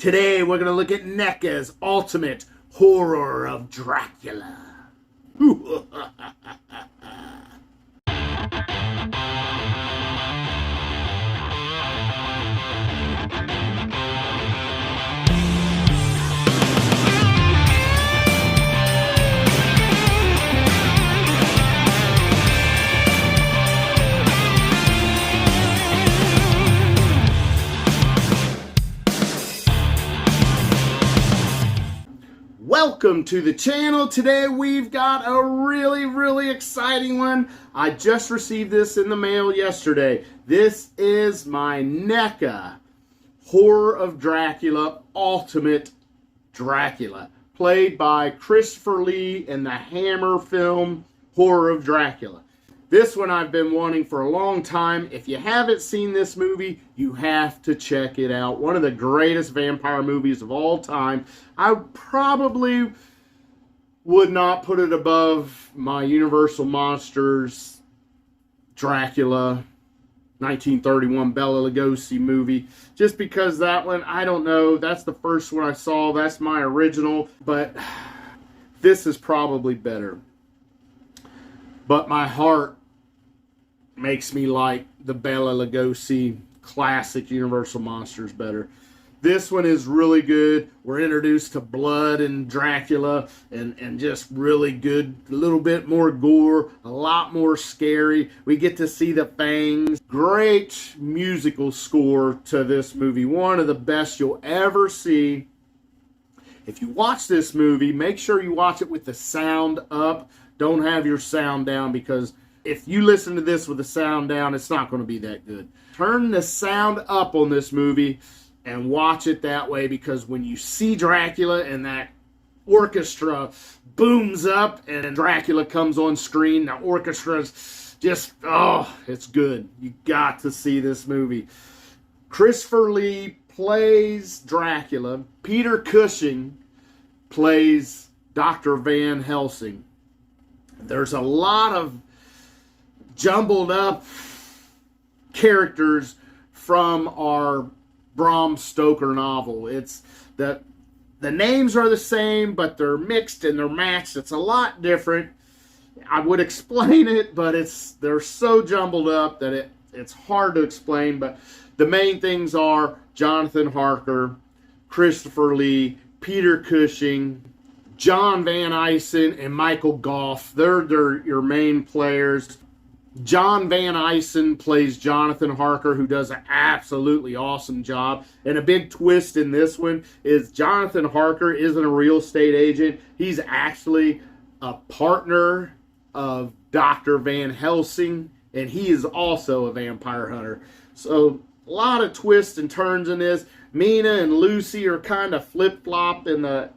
Today we're going to look at NECA'S ultimate horror of Dracula. Welcome to the channel. Today we've got a really exciting one. I just received this in the mail yesterday. This is my NECA Horror of Dracula Ultimate Dracula, played by Christopher Lee in the Hammer film Horror of Dracula. This one I've been wanting for a long time. If you haven't seen this movie, you have to check it out. One of the greatest vampire movies of all time. I probably would not put it above my Universal Monsters Dracula 1931 Bela Lugosi movie. Just because that one, I don't know, that's the first one I saw. That's my original. But this is probably better. But my heart makes me like the Bela Lugosi classic Universal Monsters better. This one is really good. We're introduced to blood and Dracula and just really good. A little bit more gore, a lot more scary. We get to see the fangs. Great musical score to this movie. One of the best you'll ever see. If you watch this movie, make sure you watch it with the sound up. Don't have your sound down, because if you listen to this with the sound down, it's not going to be that good. Turn the sound up on this movie and watch it that way, because when you see Dracula and that orchestra booms up and Dracula comes on screen, the orchestra's just, oh, it's good. You got to see this movie. Christopher Lee plays Dracula. Peter Cushing plays Dr. Van Helsing. There's a lot of jumbled up characters from our Bram Stoker novel. It's that the names are the same, but they're mixed and they're matched. It's a lot different. I would explain it, but they're so jumbled up that it's hard to explain. But the main things are Jonathan Harker, Christopher Lee, Peter Cushing, John Van Eysen, and Michael Goff. They're your main players. John Van Eysen plays Jonathan Harker, who does an absolutely awesome job. And a big twist in this one is Jonathan Harker isn't a real estate agent. He's actually a partner of Dr. Van Helsing, and he is also a vampire hunter. So a lot of twists and turns in this. Mina and Lucy are kind of flip-flop in that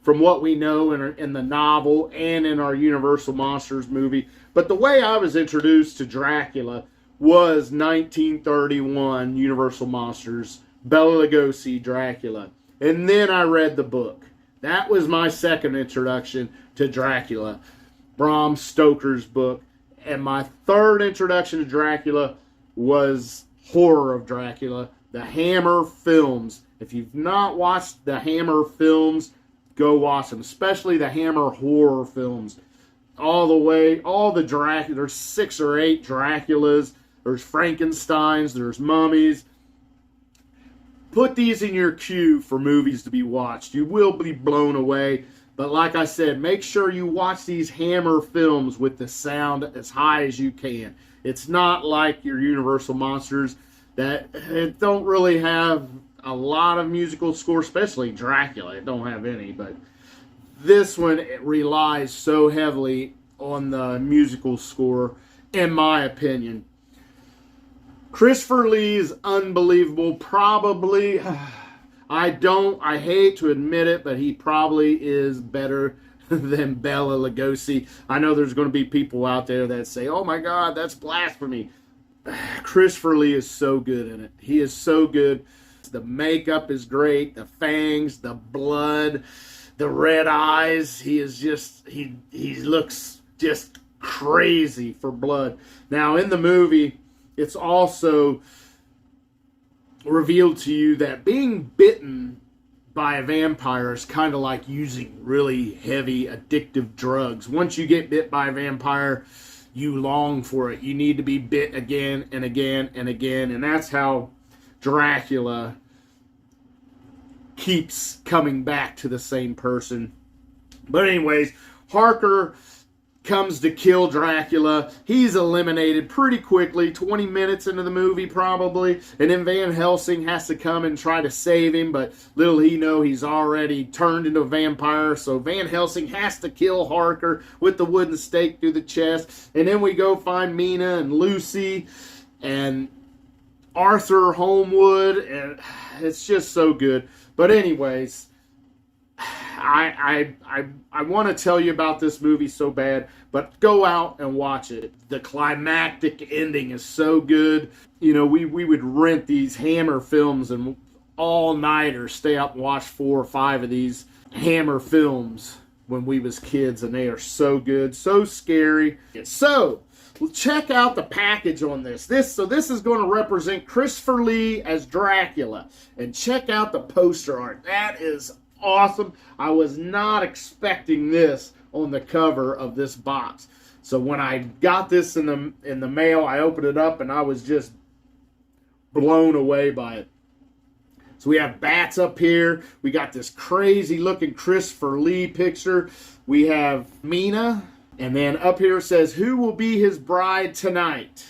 from what we know in the novel and in our Universal Monsters movie. But the way I was introduced to Dracula was 1931 Universal Monsters, Bela Lugosi, Dracula. And then I read the book. That was my second introduction to Dracula, Bram Stoker's book. And my third introduction to Dracula was Horror of Dracula, the Hammer films. If you've not watched the Hammer films, go watch them, especially the Hammer horror films. All the Dracula, there's 6 or 8 Draculas, there's Frankensteins, there's mummies. Put these in your queue for movies to be watched. You will be blown away. But like I said, make sure you watch these Hammer films with the sound as high as you can. It's not like your Universal Monsters that it don't really have a lot of musical score, especially Dracula. It don't have any, but this one, it relies so heavily on the musical score, in my opinion. Christopher Lee is unbelievable. Probably, I hate to admit it, but he probably is better than Bela Lugosi. I know there's going to be people out there that say, oh my God, that's blasphemy. Christopher Lee is so good in it. He is so good. The makeup is great. The fangs, the blood, the red eyes. He looks just crazy for blood. Now in the movie, it's also revealed to you that being bitten by a vampire is kind of like using really heavy addictive drugs. Once you get bit by a vampire, you long for it. You need to be bit again and again and again. And that's how Dracula keeps coming back to the same person. But anyways, Harker comes to kill Dracula. He's eliminated pretty quickly, 20 minutes into the movie probably, and then Van Helsing has to come and try to save him, but little he know he's already turned into a vampire, so Van Helsing has to kill Harker with the wooden stake through the chest, and then we go find Mina and Lucy and Arthur Homewood, and it's just so good. But anyways, I want to tell you about this movie so bad, but go out and watch it. The climactic ending is so good. You know, we would rent these Hammer films and all night or stay up and watch 4 or 5 of these Hammer films when we was kids, and they are so good, so scary. So check out the package on this. This is going to represent Christopher Lee as Dracula, and check out the poster art. That is awesome. I was not expecting this on the cover of this box. So when I got this in the mail, I opened it up and I was just blown away by it. So we have bats up here. We got this crazy looking Christopher Lee picture. We have Mina, and then up here it says, "Who will be his bride tonight?"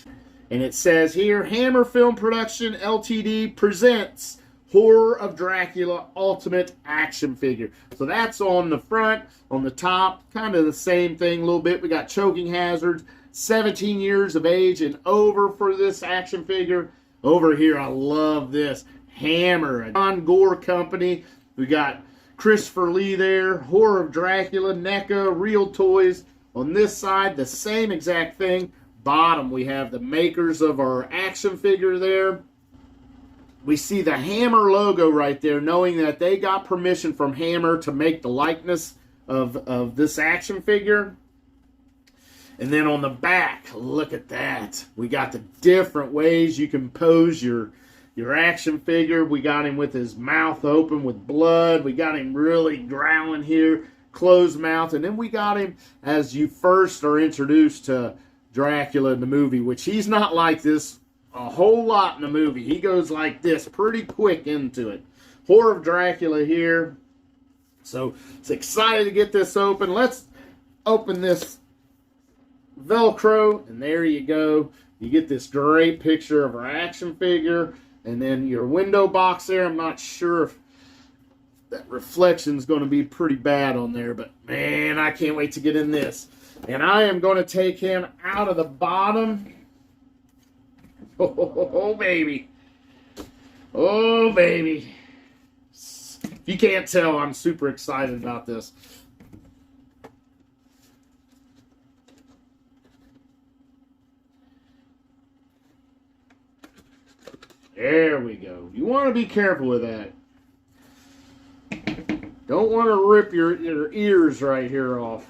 And it says here, Hammer Film Production Ltd. presents Horror of Dracula Ultimate Action Figure. So that's on the front, on the top, kind of the same thing a little bit. We got choking hazards, 17 years of age and over for this action figure. Over here, I love this. Hammer, a John Gore company. We got Christopher Lee there, Horror of Dracula, NECA, Real Toys. On this side, the same exact thing. Bottom, we have the makers of our action figure there. We see the Hammer logo right there, knowing that they got permission from Hammer to make the likeness of this action figure. And then on the back, look at that. We got the different ways you can pose your action figure. We got him with his mouth open with blood. We got him really growling here, closed mouth. And then we got him as you first are introduced to Dracula in the movie, which he's not like this a whole lot in the movie. He goes like this pretty quick into it. Horror of Dracula here. So it's excited to get this open. Let's open this Velcro, and there you go. You get this great picture of our action figure, and then your window box there. I'm not sure if that reflection is going to be pretty bad on there, but man, I can't wait to get in this. And I am going to take him out of the bottom. Oh, baby. Oh, baby. If you can't tell, I'm super excited about this. There we go. You want to be careful with that. Don't want to rip your ears right here off.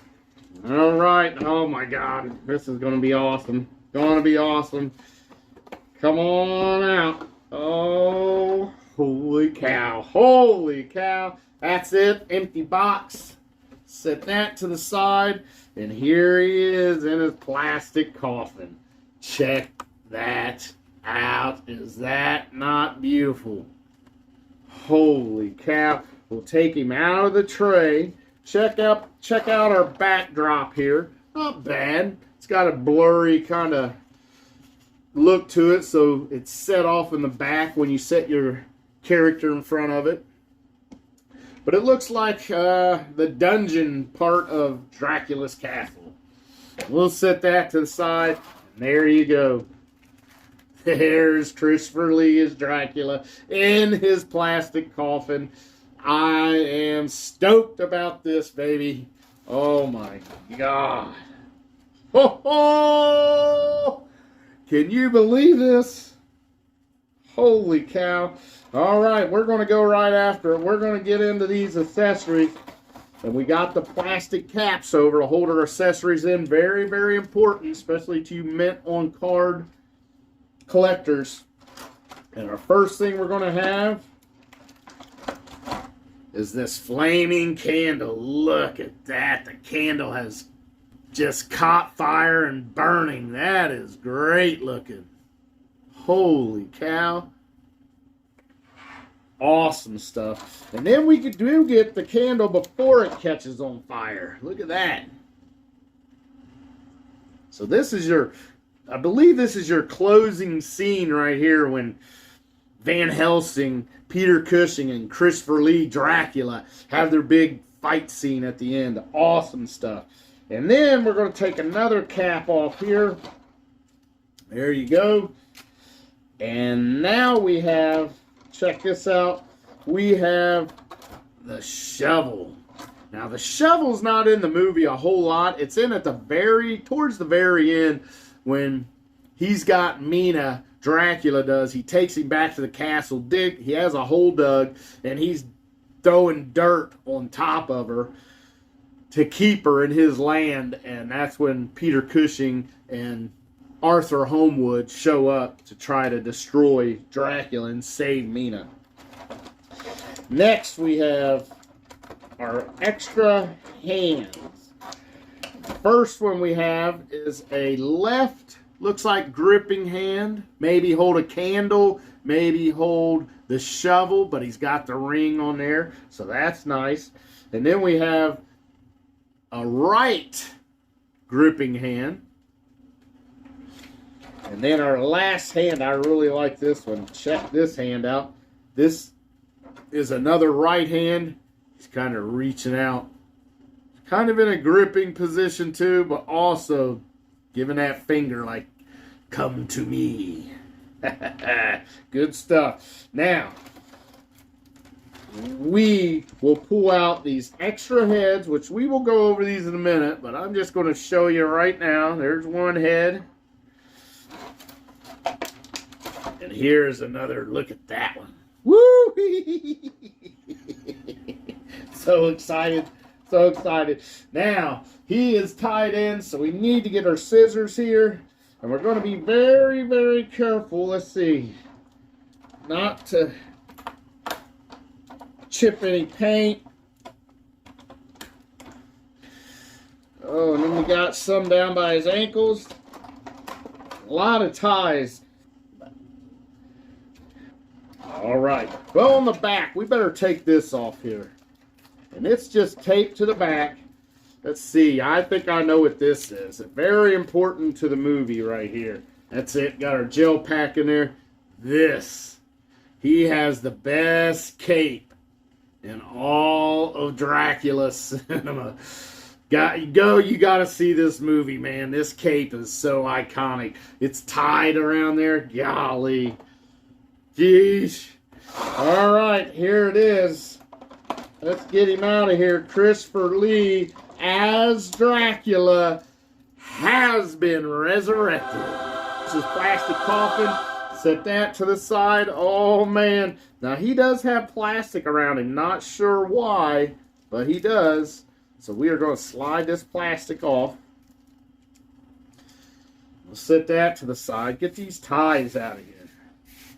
All right. Oh, my God. This is going to be awesome. Going to be awesome. Come on out. Oh, holy cow. Holy cow. That's it. Empty box. Set that to the side. And here he is in his plastic coffin. Check that out. Is that not beautiful? Holy cow. We'll take him out of the tray. Check out our backdrop here. Not bad. It's got a blurry kind of look to it, so it's set off in the back when you set your character in front of it. But it looks like the dungeon part of Dracula's castle. We'll set that to the side, and there you go. There's Christopher Lee as Dracula in his plastic coffin. I am stoked about this, baby. Oh my God. Ho ho! Can you believe this? Holy cow. All right, we're going to go right after it. We're going to get into these accessories. And we got the plastic caps over to hold our accessories in. Very, very important, especially to you mint on card collectors. And our first thing we're going to have is this flaming candle. Look at that. The candle has just caught fire and burning. That is great looking. Holy cow. Awesome stuff. And then we do get the candle before it catches on fire. Look at that. So this is your, I believe this is your closing scene right here when Van Helsing, Peter Cushing, and Christopher Lee, Dracula, have their big fight scene at the end. Awesome stuff. And then we're going to take another cap off here. There you go. And now we have, check this out, we have the shovel. Now the shovel's not in the movie a whole lot. It's in at the towards the very end when he's got Mina, Dracula does. He takes him back to the castle. He has a hole dug, and he's throwing dirt on top of her to keep her in his land. And that's when Peter Cushing and Arthur Homewood show up to try to destroy Dracula and save Mina. Next, we have our extra hands. First one we have is a left, looks like gripping hand. Maybe hold a candle, maybe hold the shovel, but he's got the ring on there, so that's nice. And then we have a right gripping hand. And then our last hand, I really like this one. Check this hand out. This is another right hand. He's kind of reaching out. Kind of in a gripping position too, but also giving that finger like, come to me. Good stuff. Now, we will pull out these extra heads, which we will go over these in a minute, but I'm just going to show you right now. There's one head. And here's another look at that one. Woo! So excited. So excited. Now, he is tied in, so we need to get our scissors here. And we're going to be very, very careful. Let's see. Not to chip any paint. Oh, and then we got some down by his ankles. A lot of ties. All right. Well, on the back, we better take this off here. And it's just taped to the back. Let's see. I think I know what this is. Very important to the movie right here. That's it. Got our gel pack in there. This. He has the best cape in all of Dracula cinema. You got to see this movie, man. This cape is so iconic. It's tied around there. Golly. Geesh. All right. Here it is. Let's get him out of here. Christopher Lee as Dracula has been resurrected. This is plastic coffin. Set that to the side. Oh, man. Now, he does have plastic around him. Not sure why, but he does. So we are going to slide this plastic off. We'll set that to the side. Get these ties out of here.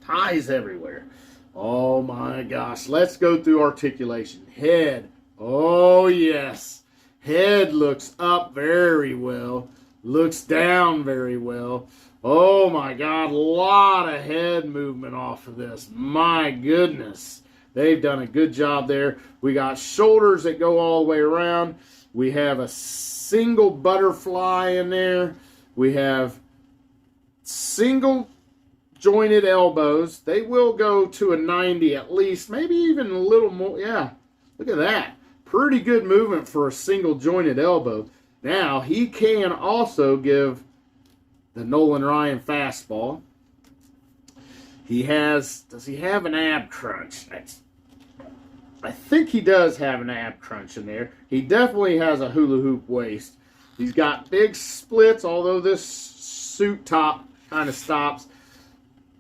Ties everywhere. Oh my gosh. Let's go through articulation. Head. Oh yes. Head looks up very well. Looks down very well. Oh my God. A lot of head movement off of this. My goodness. They've done a good job there. We got shoulders that go all the way around. We have a single butterfly in there. We have single jointed elbows. They will go to a 90 at least, maybe even a little more. Yeah, look at that. Pretty good movement for a single jointed elbow. Now, he can also give the Nolan Ryan fastball. Does he have an ab crunch? I think he does have an ab crunch in there. He definitely has a hula hoop waist. He's got big splits, although this suit top kind of stops.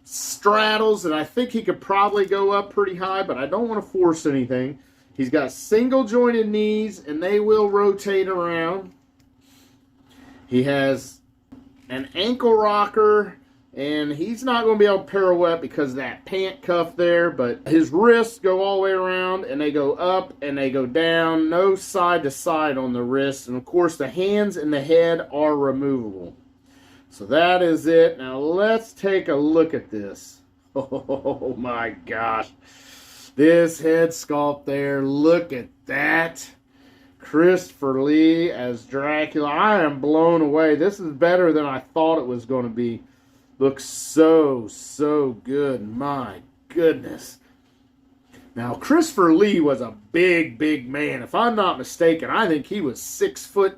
Straddles, and I think he could probably go up pretty high, but I don't want to force anything. He's got single jointed knees, and they will rotate around. He has an ankle rocker, And he's not going to be able to pirouette because of that pant cuff there, but his wrists go all the way around, and they go up and they go down, no side to side on the wrists. And of course, the hands and the head are removable. So that is it. Now let's take a look at this. Oh my gosh. This head sculpt there, look at that. Christopher Lee as Dracula. I am blown away. This is better than I thought it was going to be. Looks so good. My goodness. Now, Christopher Lee was a big man. If I'm not mistaken, I think he was 6'5"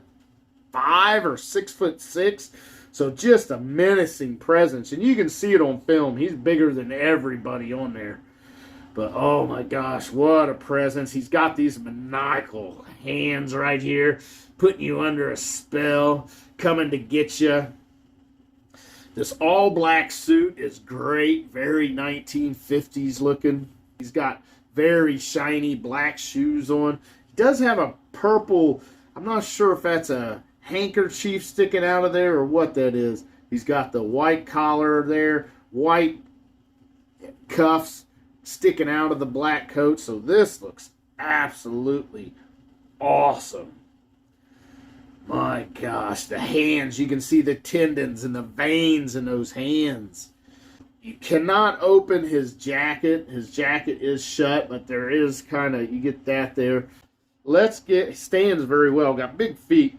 or 6'6". So just a menacing presence. And you can see it on film. He's bigger than everybody on there. But oh my gosh, what a presence. He's got these maniacal hands right here, putting you under a spell, coming to get you. This all-black suit is great, very 1950s looking. He's got very shiny black shoes on. He does have a purple, I'm not sure if that's a handkerchief sticking out of there or what that is. He's got the white collar there, white cuffs sticking out of the black coat. So this looks absolutely awesome. My gosh, the hands, you can see the tendons and the veins in those hands. You cannot open his jacket. His jacket is shut, but there is kind of, you get that there. Stands very well, got big feet.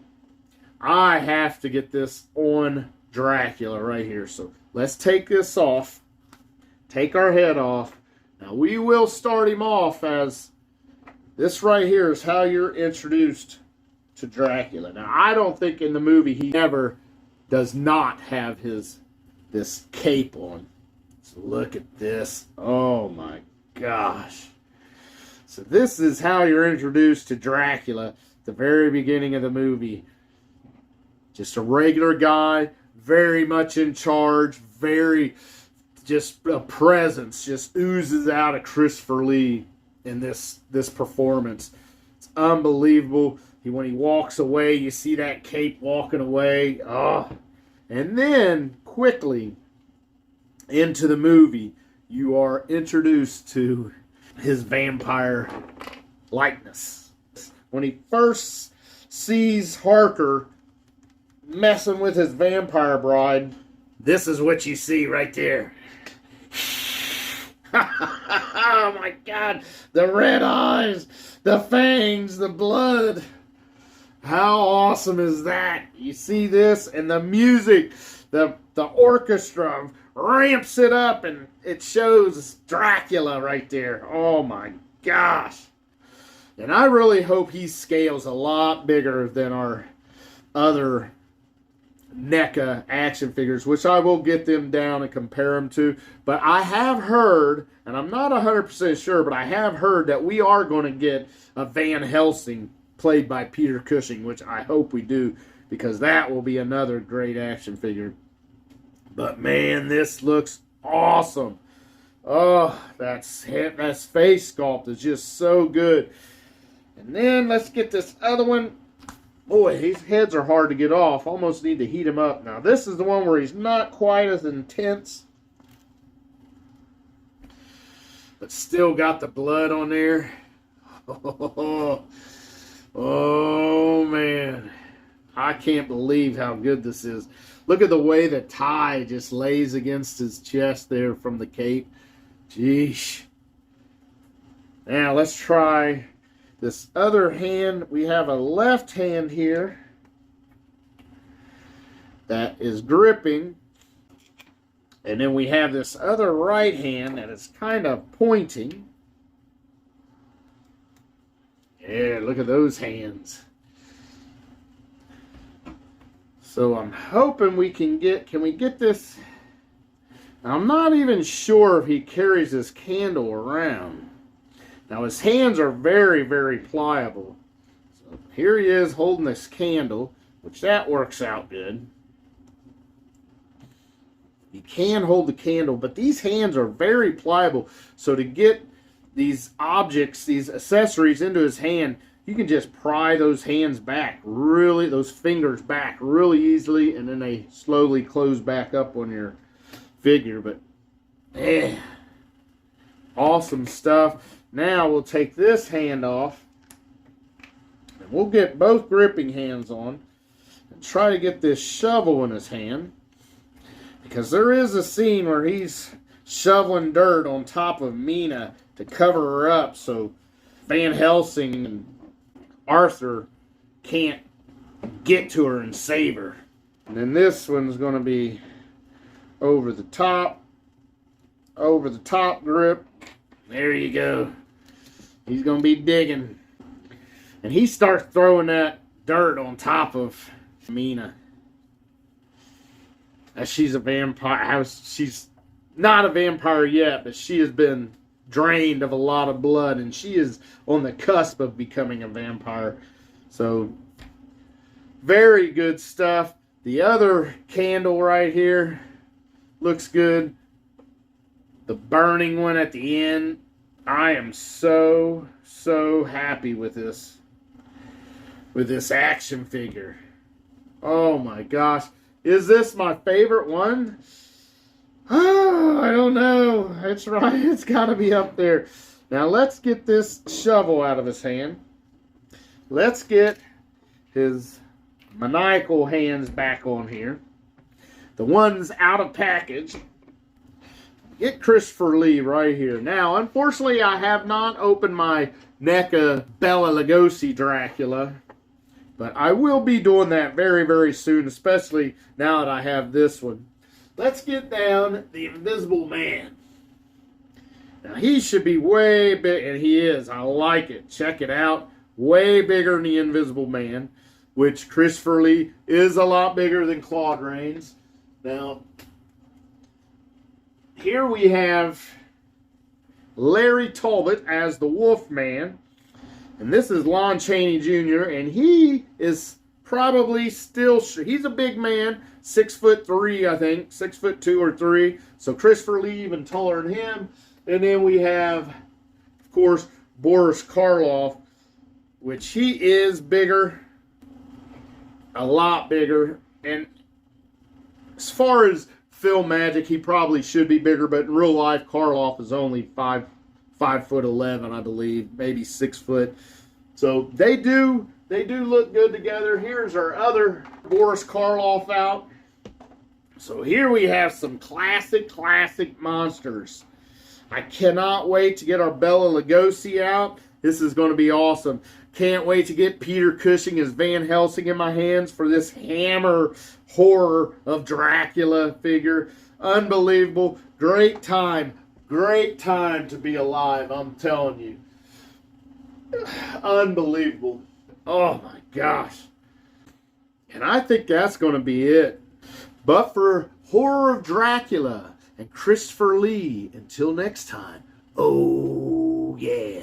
I have to get this on Dracula right here. So let's take this off. Take our head off. Now we will start him off as this right here is how you're introduced to Dracula. Now, I don't think in the movie he ever does not have this cape on. So look at this. Oh my gosh. So this is how you're introduced to Dracula at the very beginning of the movie. Just a regular guy, very much in charge, just a presence just oozes out of Christopher Lee in this performance. It's unbelievable. When he walks away, you see that cape walking away. Oh. And then, quickly, into the movie, you are introduced to his vampire likeness. When he first sees Harker messing with his vampire bride, this is what you see right there. Oh my God. The red eyes, the fangs, the blood. How awesome is that? You see this, and the music, the orchestra ramps it up, and it shows Dracula right there. Oh my gosh. And I really hope he scales a lot bigger than our other NECA action figures, which I will get them down and compare them to. But I have heard, and I'm not 100% sure, but I have heard that we are going to get a Van Helsing played by Peter Cushing, which I hope we do, because that will be another great action figure. But man, this looks awesome. Oh, that face sculpt is just so good. And then let's get this other one. Boy, these heads are hard to get off. Almost need to heat him up. Now, this is the one where he's not quite as intense, but still got the blood on there. Oh, man. I can't believe how good this is. Look at the way the tie just lays against his chest there from the cape. Jeesh. Now, let's try this other hand. We have a left hand here that is gripping. And then we have this other right hand that is kind of pointing. Yeah, look at those hands. So I'm hoping we can we get this? I'm not even sure if he carries this candle around. Now his hands are very, very pliable. So here he is holding this candle, which that works out good. He can hold the candle, but these hands are very pliable. So to get these objects, these accessories into his hand, you can just pry those hands back, those fingers back really easily, and then they slowly close back up on your figure, but yeah, awesome stuff. Now we'll take this hand off, and we'll get both gripping hands on and try to get this shovel in his hand, because there is a scene where he's shoveling dirt on top of Mina to cover her up so Van Helsing and Arthur can't get to her and save her. And then this one's going to be over the top grip. There you go. He's going to be digging. And he starts throwing that dirt on top of Mina. As she's a vampire. She's not a vampire yet, but she has been drained of a lot of blood, and she is on the cusp of becoming a vampire. So, very good stuff. The other candle right here looks good. The burning one at the end. I am so happy with this action figure. Oh my gosh. Is this my favorite one? Oh, I don't know. That's right. It's got to be up there. Now let's get this shovel out of his hand. Let's get his maniacal hands back on here. The one's out of package. Get Christopher Lee right here. Now, unfortunately, I have not opened my NECA Bela Lugosi Dracula. But I will be doing that very soon, especially now that I have this one. Let's get down the Invisible Man. Now, he should be way big, and he is. I like it. Check it out. Way bigger than the Invisible Man, which Christopher Lee is a lot bigger than Claude Rains. Now, here we have Larry Talbot as the Wolfman. And this is Lon Chaney Jr., and he is probably still, he's a big man, 6'3", I think, 6'2" or 3. So Christopher Lee even taller than him. And then we have, of course, Boris Karloff, which he is bigger, a lot bigger. And as far as film magic, he probably should be bigger, but in real life, Karloff is only 5'11", I believe, maybe 6 foot. So they do look good together. Here's our other Boris Karloff out. So here we have some classic monsters. I cannot wait to get our Bela Lugosi out. This is going to be awesome. Can't wait to get Peter Cushing as Van Helsing in my hands for this Hammer horror of Dracula figure. Unbelievable. Great time to be alive, I'm telling you. Unbelievable. Oh my gosh. And I think that's going to be it. But for Horror of Dracula and Christopher Lee, until next time, oh yeah.